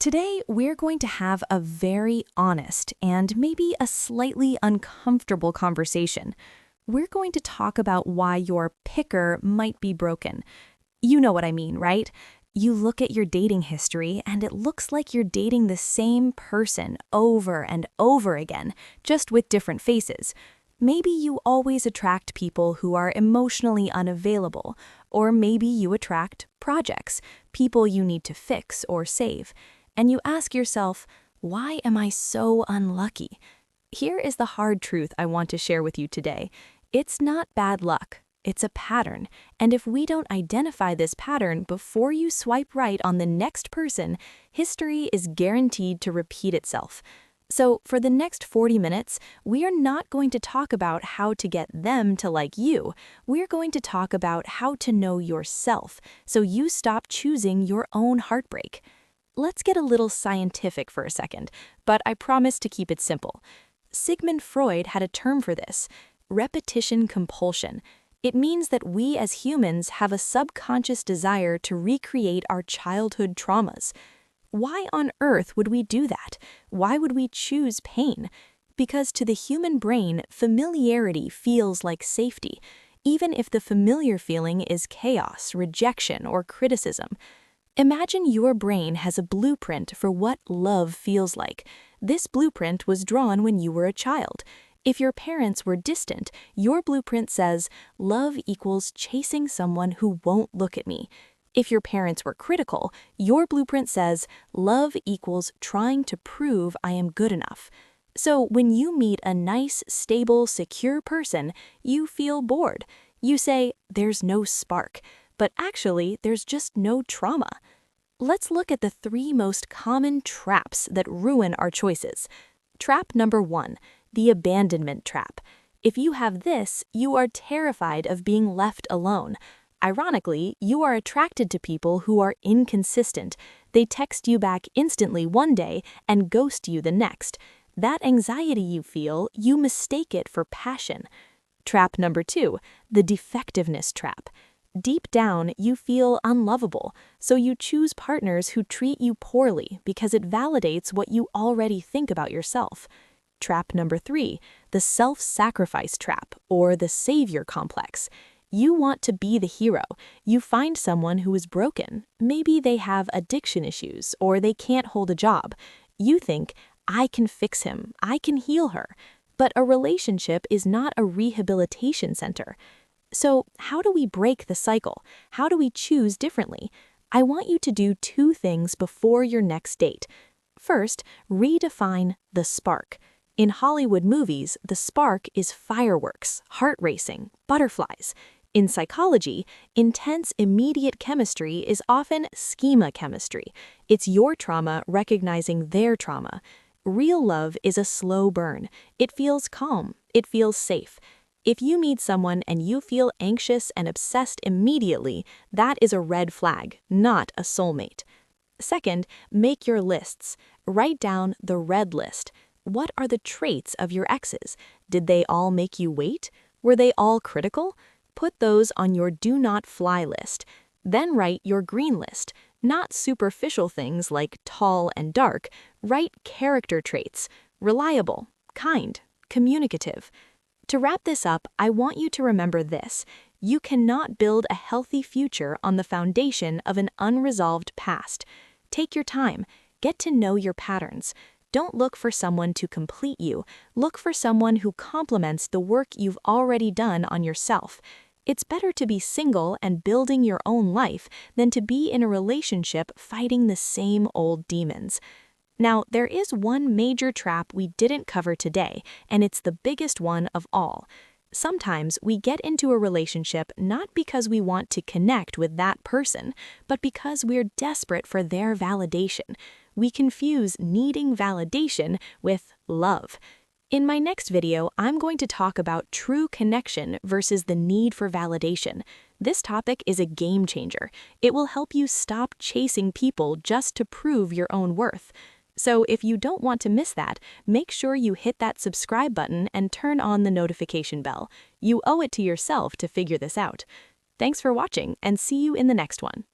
Today, we're going to have a very honest and maybe a slightly uncomfortable conversation. We're going to talk about why your picker might be broken. You know what I mean, right? You look at your dating history and it looks like you're dating the same person over and over again, just with different faces. Maybe you always attract people who are emotionally unavailable, or maybe you attract projects, people you need to fix or save. And you ask yourself, why am I so unlucky? Here is the hard truth I want to share with you today. It's not bad luck. It's a pattern. And if we don't identify this pattern before you swipe right on the next person, history is guaranteed to repeat itself. So for the next 40 minutes, we are not going to talk about how to get them to like you. We're going to talk about how to know yourself so you stop choosing your own heartbreak. Let's get a little scientific for a second, but I promise to keep it simple. Sigmund Freud had a term for this: repetition compulsion. It means that we as humans have a subconscious desire to recreate our childhood traumas. Why on earth would we do that? Why would we choose pain? Because to the human brain, familiarity feels like safety, even if the familiar feeling is chaos, rejection, or criticism. Imagine your brain has a blueprint for what love feels like. This blueprint was drawn when you were a child. If your parents were distant, your blueprint says, love equals chasing someone who won't look at me. If your parents were critical, your blueprint says, love equals trying to prove I am good enough. So when you meet a nice, stable, secure person, you feel bored. You say, there's no spark. But actually, there's just no trauma. Let's look at the 3 most common traps that ruin our choices. Trap number 1, the abandonment trap. If you have this, you are terrified of being left alone. Ironically, you are attracted to people who are inconsistent. They text you back instantly one day and ghost you the next. That anxiety you feel, you mistake it for passion. Trap number 2, the defectiveness trap. Deep down, you feel unlovable, so you choose partners who treat you poorly because it validates what you already think about yourself. Trap number 3, the self-sacrifice trap, or the savior complex. You want to be the hero. You find someone who is broken. Maybe they have addiction issues, or they can't hold a job. You think, I can fix him, I can heal her. But a relationship is not a rehabilitation center. So how do we break the cycle? How do we choose differently? I want you to do 2 things before your next date. First, redefine the spark. In Hollywood movies, the spark is fireworks, heart racing, butterflies. In psychology, intense immediate chemistry is often schema chemistry. It's your trauma recognizing their trauma. Real love is a slow burn. It feels calm. It feels safe. If you meet someone and you feel anxious and obsessed immediately, that is a red flag, not a soulmate. Second, make your lists. Write down the red list. What are the traits of your exes? Did they all make you wait? Were they all critical? Put those on your do not fly list. Then write your green list. Not superficial things like tall and dark. Write character traits: reliable, kind, communicative. To wrap this up, I want you to remember this: you cannot build a healthy future on the foundation of an unresolved past. Take your time. Get to know your patterns. Don't look for someone to complete you. Look for someone who complements the work you've already done on yourself. It's better to be single and building your own life than to be in a relationship fighting the same old demons. Now, there is one major trap we didn't cover today, and it's the biggest one of all. Sometimes we get into a relationship not because we want to connect with that person, but because we're desperate for their validation. We confuse needing validation with love. In my next video, I'm going to talk about true connection versus the need for validation. This topic is a game changer. It will help you stop chasing people just to prove your own worth. So if you don't want to miss that, make sure you hit that subscribe button and turn on the notification bell. You owe it to yourself to figure this out. Thanks for watching, and see you in the next one.